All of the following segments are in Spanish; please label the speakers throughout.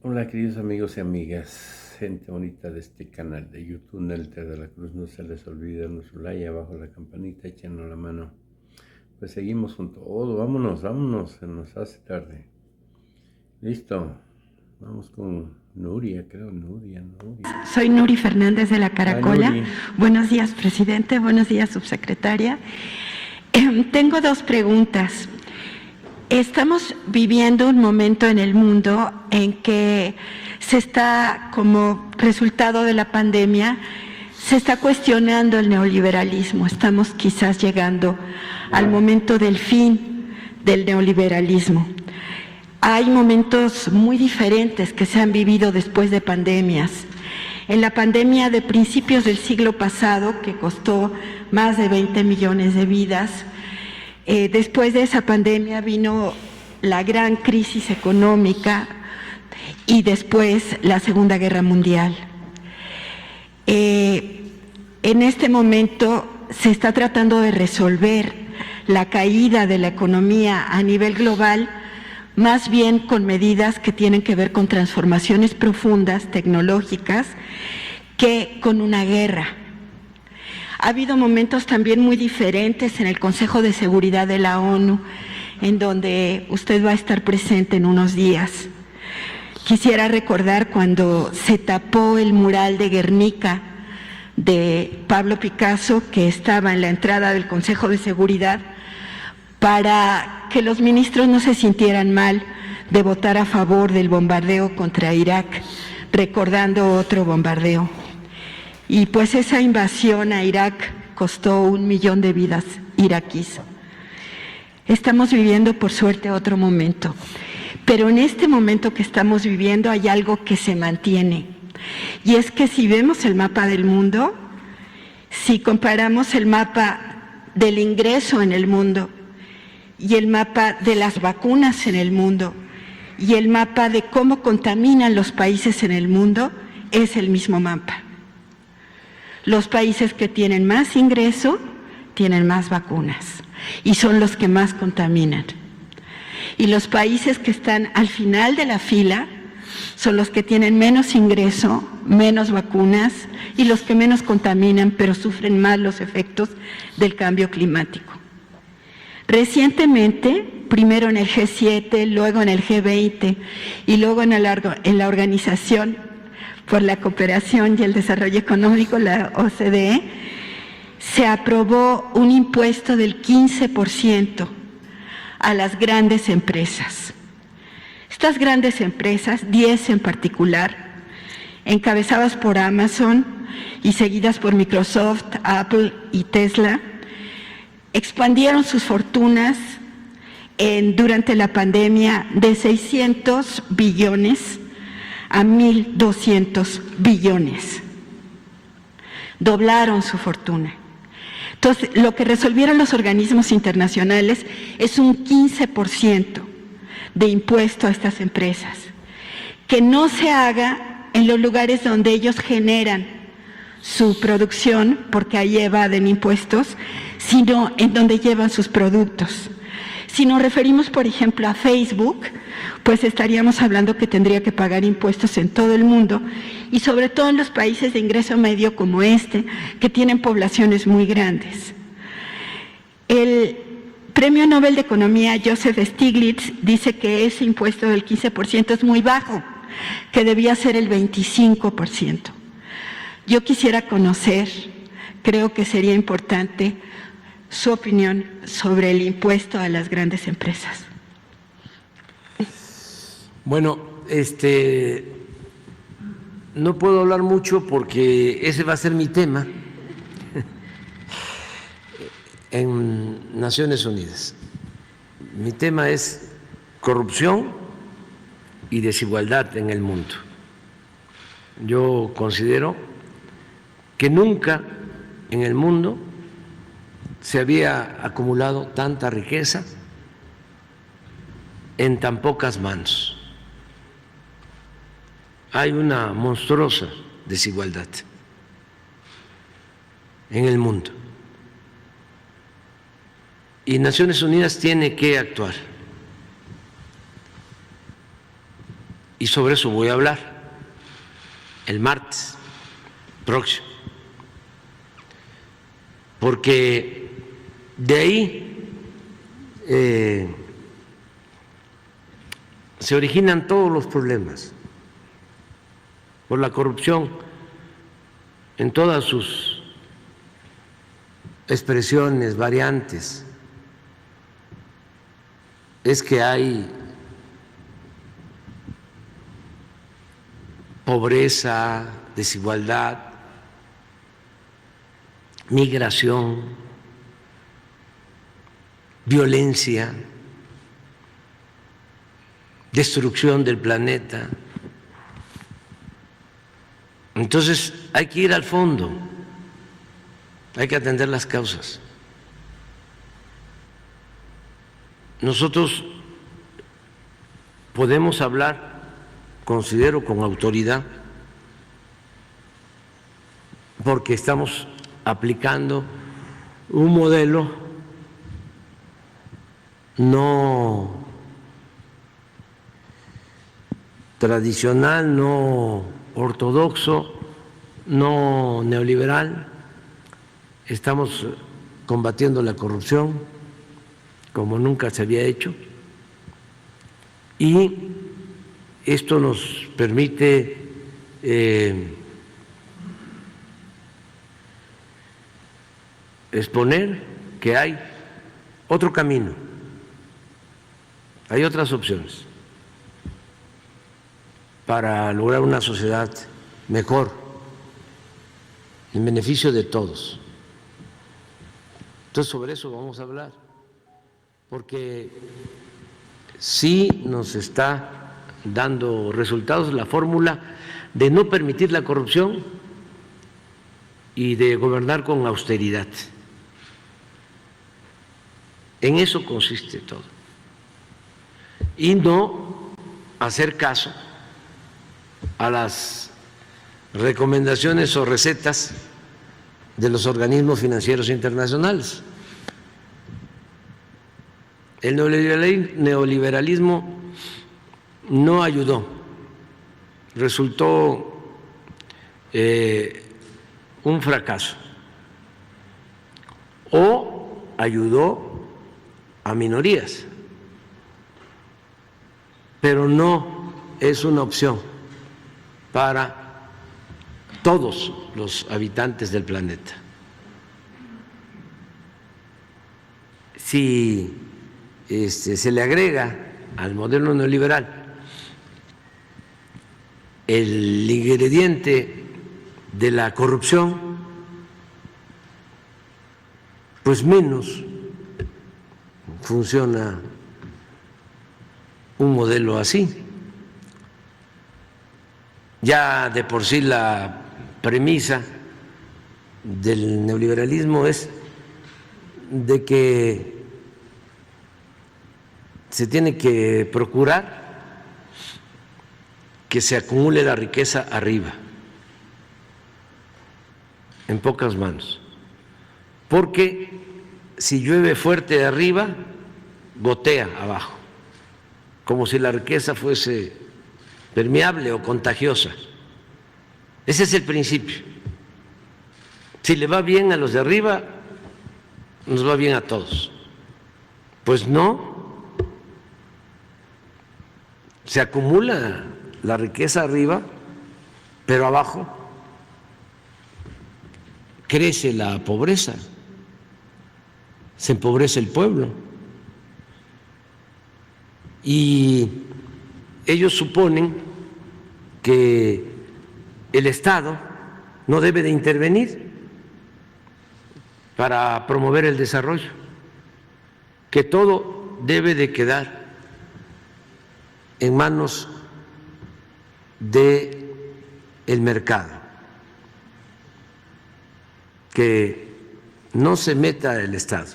Speaker 1: Hola queridos amigos y amigas, gente bonita de este canal de YouTube Nelter de la Cruz, no se les olvide darnos su like, abajo la campanita, échenos la mano. Pues seguimos con todo, vámonos, se nos hace tarde. Listo, vamos con Nuria, creo, Nuria.
Speaker 2: Soy Nuri Fernández de la Caracola.
Speaker 1: Nuri.
Speaker 2: Buenos días, presidente. Buenos días, subsecretaria. Tengo dos preguntas. Estamos viviendo un momento en el mundo en que se está, como resultado de la pandemia, se está cuestionando el neoliberalismo. Estamos quizás llegando al momento del fin del neoliberalismo. Hay momentos muy diferentes que se han vivido después de pandemias. En la pandemia de principios del siglo pasado, que costó más de 20 millones de vidas, después de esa pandemia vino la gran crisis económica y después la Segunda Guerra Mundial. En este momento se está tratando de resolver la caída de la economía a nivel global, más bien con medidas que tienen que ver con transformaciones profundas, tecnológicas, que con una guerra. Ha habido momentos también muy diferentes en el Consejo de Seguridad de la ONU, en donde usted va a estar presente en unos días. Quisiera recordar cuando se tapó el mural de Guernica de Pablo Picasso, que estaba en la entrada del Consejo de Seguridad, para que los ministros no se sintieran mal de votar a favor del bombardeo contra Irak, recordando otro bombardeo. Y pues esa invasión a Irak costó 1 millón de vidas iraquíes. Estamos viviendo, por suerte, otro momento. Pero en este momento que estamos viviendo hay algo que se mantiene. Y es que si vemos el mapa del mundo, si comparamos el mapa del ingreso en el mundo y el mapa de las vacunas en el mundo y el mapa de cómo contaminan los países en el mundo, es el mismo mapa. Los países que tienen más ingreso tienen más vacunas y son los que más contaminan. Y los países que están al final de la fila son los que tienen menos ingreso, menos vacunas y los que menos contaminan, pero sufren más los efectos del cambio climático. Recientemente, primero en el G7, luego en el G20 y luego en la Organización por la Cooperación y el Desarrollo Económico, la OCDE, se aprobó un impuesto del 15% a las grandes empresas. Estas grandes empresas, 10 en particular, encabezadas por Amazon y seguidas por Microsoft, Apple y Tesla, expandieron sus fortunas durante la pandemia de 600 billones a 1.200 billones. Doblaron su fortuna. Entonces, lo que resolvieron los organismos internacionales es un 15% de impuesto a estas empresas, que no se haga en los lugares donde ellos generan su producción, porque ahí evaden impuestos, sino en donde llevan sus productos. Si nos referimos, por ejemplo, a Facebook, pues estaríamos hablando que tendría que pagar impuestos en todo el mundo y sobre todo en los países de ingreso medio como este, que tienen poblaciones muy grandes. El Premio Nobel de Economía Joseph Stiglitz dice que ese impuesto del 15% es muy bajo, que debía ser el 25%. Yo quisiera conocer, creo que sería importante, su opinión sobre el impuesto a las grandes empresas.
Speaker 3: Bueno, no puedo hablar mucho porque ese va a ser mi tema en Naciones Unidas. Mi tema es corrupción y desigualdad en el mundo. Yo considero que nunca en el mundo se había acumulado tanta riqueza en tan pocas manos. Hay una monstruosa desigualdad en el mundo. Y Naciones Unidas tiene que actuar. y sobre eso voy a hablar el martes próximo, porque de ahí se originan todos los problemas por la corrupción en todas sus expresiones, variantes. Es que hay pobreza, desigualdad, migración, violencia, destrucción del planeta. Entonces hay que ir al fondo, hay que atender las causas. Nosotros podemos hablar, considero, con autoridad, porque estamos aplicando un modelo no tradicional, no ortodoxo, no neoliberal. Estamos combatiendo la corrupción como nunca se había hecho, y esto nos permite exponer que hay otro camino, hay otras opciones para lograr una sociedad mejor, en beneficio de todos. Entonces, sobre eso vamos a hablar, porque sí nos está dando resultados la fórmula de no permitir la corrupción y de gobernar con austeridad. En eso consiste todo. Y no hacer caso a las recomendaciones o recetas de los organismos financieros internacionales. El neoliberalismo no ayudó, resultó un fracaso, o ayudó a minorías, pero no es una opción para todos los habitantes del planeta. Si se le agrega al modelo neoliberal el ingrediente de la corrupción, pues menos funciona un modelo así. Ya de por sí la premisa del neoliberalismo es de que se tiene que procurar que se acumule la riqueza arriba, en pocas manos, porque si llueve fuerte de arriba, gotea abajo, como si la riqueza fuese permeable o contagiosa. Ese es el principio. Si le va bien a los de arriba, nos va bien a todos. Pues no. Se acumula la riqueza arriba, pero abajo crece la pobreza, se empobrece el pueblo. Y ellos suponen que el Estado no debe de intervenir para promover el desarrollo, que todo debe de quedar en manos del mercado, que no se meta el Estado.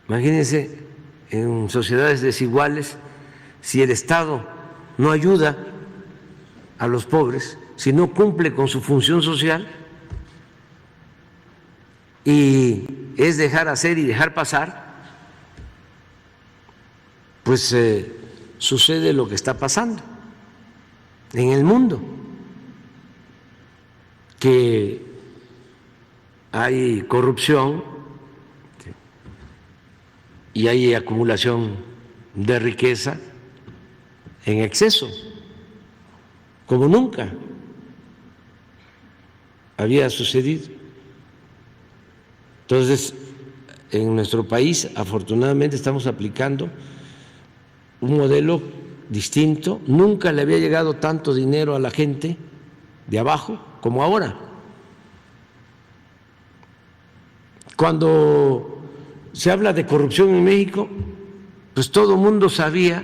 Speaker 3: Imagínense, en sociedades desiguales, si el Estado no ayuda a los pobres, si no cumple con su función social y es dejar hacer y dejar pasar, pues sucede lo que está pasando. en el mundo, que hay corrupción y hay acumulación de riqueza en exceso, como nunca había sucedido. Entonces, en nuestro país, afortunadamente, estamos aplicando un modelo distinto. Nunca le había llegado tanto dinero a la gente de abajo como ahora. Cuando se habla de corrupción en México, pues todo el mundo sabía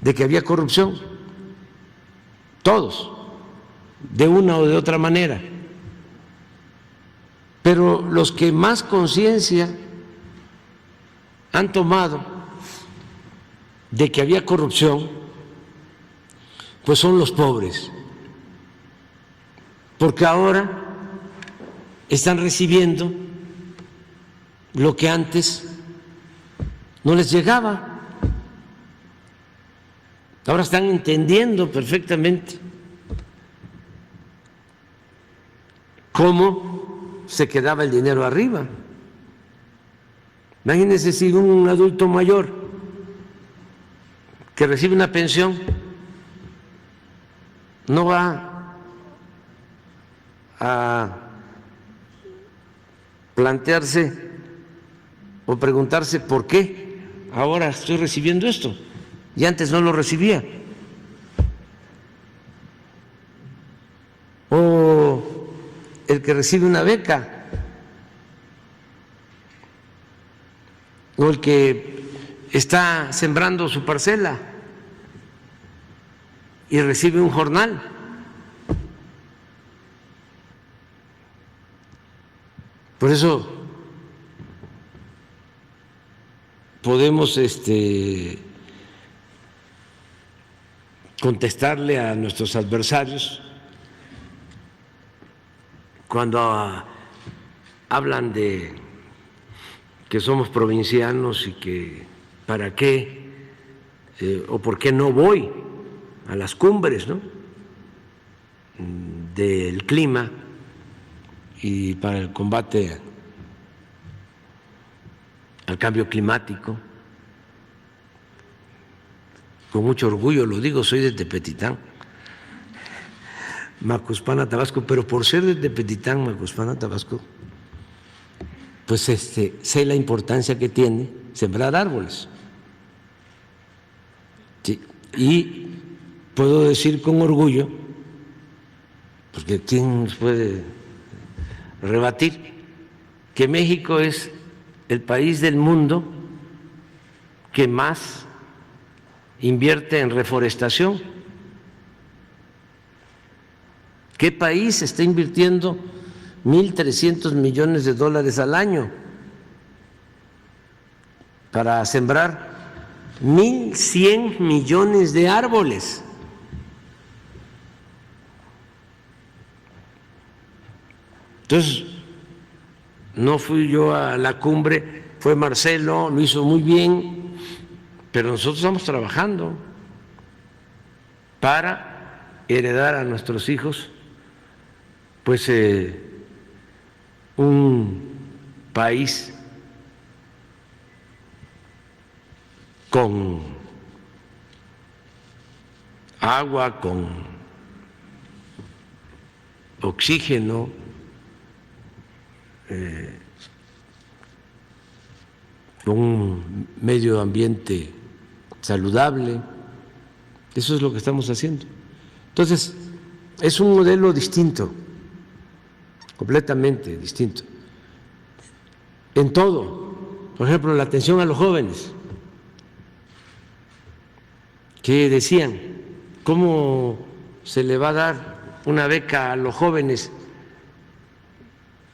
Speaker 3: de que había corrupción, todos, de una o de otra manera. Pero los que más conciencia han tomado de que había corrupción, pues son los pobres, porque ahora están recibiendo lo que antes no les llegaba. Ahora están entendiendo perfectamente cómo se quedaba el dinero arriba. Imagínense si un adulto mayor que recibe una pensión no va a plantearse o preguntarse por qué ahora estoy recibiendo esto y antes no lo recibía. O el que recibe una beca, o el que está sembrando su parcela y recibe un jornal. Por eso podemos contestarle a nuestros adversarios cuando hablan de que somos provincianos y que para qué o por qué no voy a las cumbres, ¿no?, del clima y para el combate al cambio climático. Con mucho orgullo lo digo, soy de Tepetitán, Macuspana, Tabasco, pero por ser de Tepetitán, Macuspana, Tabasco, pues sé la importancia que tiene sembrar árboles. Sí, y puedo decir con orgullo, porque ¿quién nos puede rebatir?, que México es el país del mundo que más invierte en reforestación. ¿Qué país está invirtiendo 1.300 millones de dólares al año para sembrar 1.100 millones de árboles? Entonces, no fui yo a la cumbre, fue Marcelo, lo hizo muy bien, pero nosotros estamos trabajando para heredar a nuestros hijos pues un país con agua, con oxígeno, con un medio ambiente saludable. Eso es lo que estamos haciendo. Entonces, es un modelo distinto, completamente distinto, en todo. Por ejemplo, la atención a los jóvenes, que decían, ¿cómo se le va a dar una beca a los jóvenes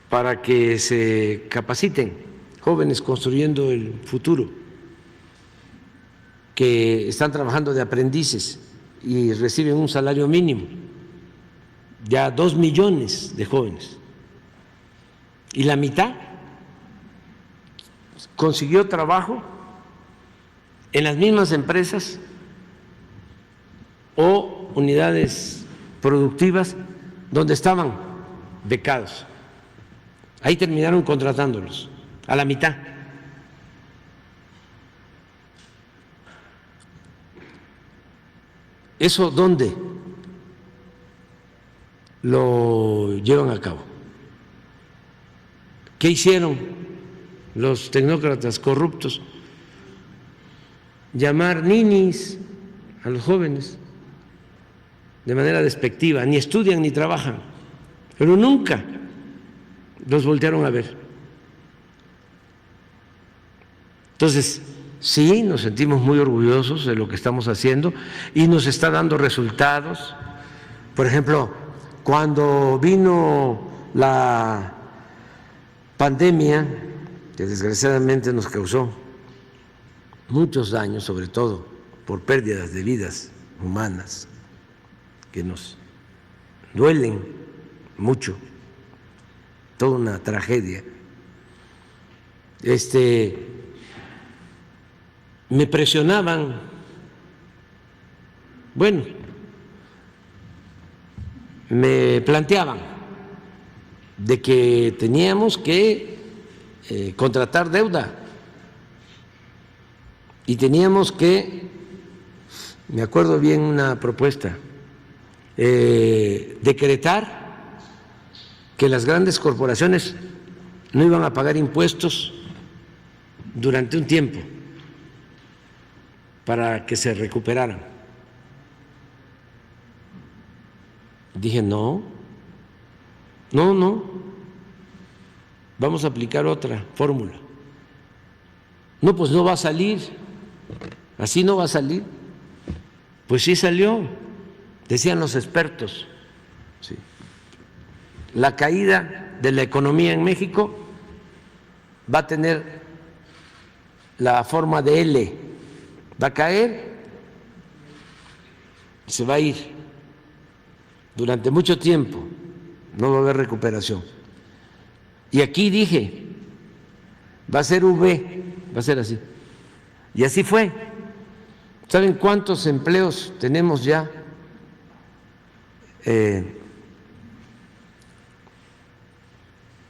Speaker 3: para que se capaciten? Jóvenes construyendo el futuro, que están trabajando de aprendices y reciben un salario mínimo, ya 2 millones de jóvenes, y la mitad consiguió trabajo en las mismas empresas o unidades productivas donde estaban becados. Ahí terminaron contratándolos a la mitad. ¿Eso dónde lo llevan a cabo? ¿Qué hicieron los tecnócratas corruptos? Llamar ninis a los jóvenes de manera despectiva, ni estudian ni trabajan, pero nunca los voltearon a ver. Entonces, sí, nos sentimos muy orgullosos de lo que estamos haciendo y nos está dando resultados. Por ejemplo, cuando vino la pandemia, que desgraciadamente nos causó muchos daños, sobre todo por pérdidas de vidas humanas, que nos duelen mucho, toda una tragedia. Me presionaban, bueno, me planteaban de que teníamos que contratar deuda y teníamos que, me acuerdo bien una propuesta, decretar que las grandes corporaciones no iban a pagar impuestos durante un tiempo para que se recuperaran. Dije, no, vamos a aplicar otra fórmula. No, pues no va a salir, así no va a salir. Pues sí salió, decían los expertos. Sí. La caída de la economía en México va a tener la forma de L, va a caer y se va a ir durante mucho tiempo, no va a haber recuperación. Y aquí dije, va a ser V, va a ser así. Y así fue. ¿Saben cuántos empleos tenemos ya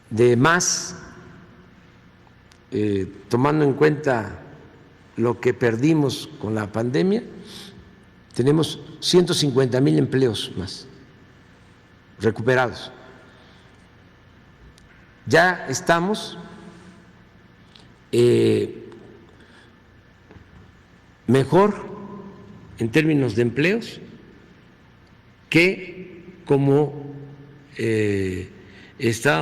Speaker 3: de más, tomando en cuenta lo que perdimos con la pandemia? Tenemos 150,000 empleos más recuperados. Ya estamos mejor en términos de empleos que como estábamos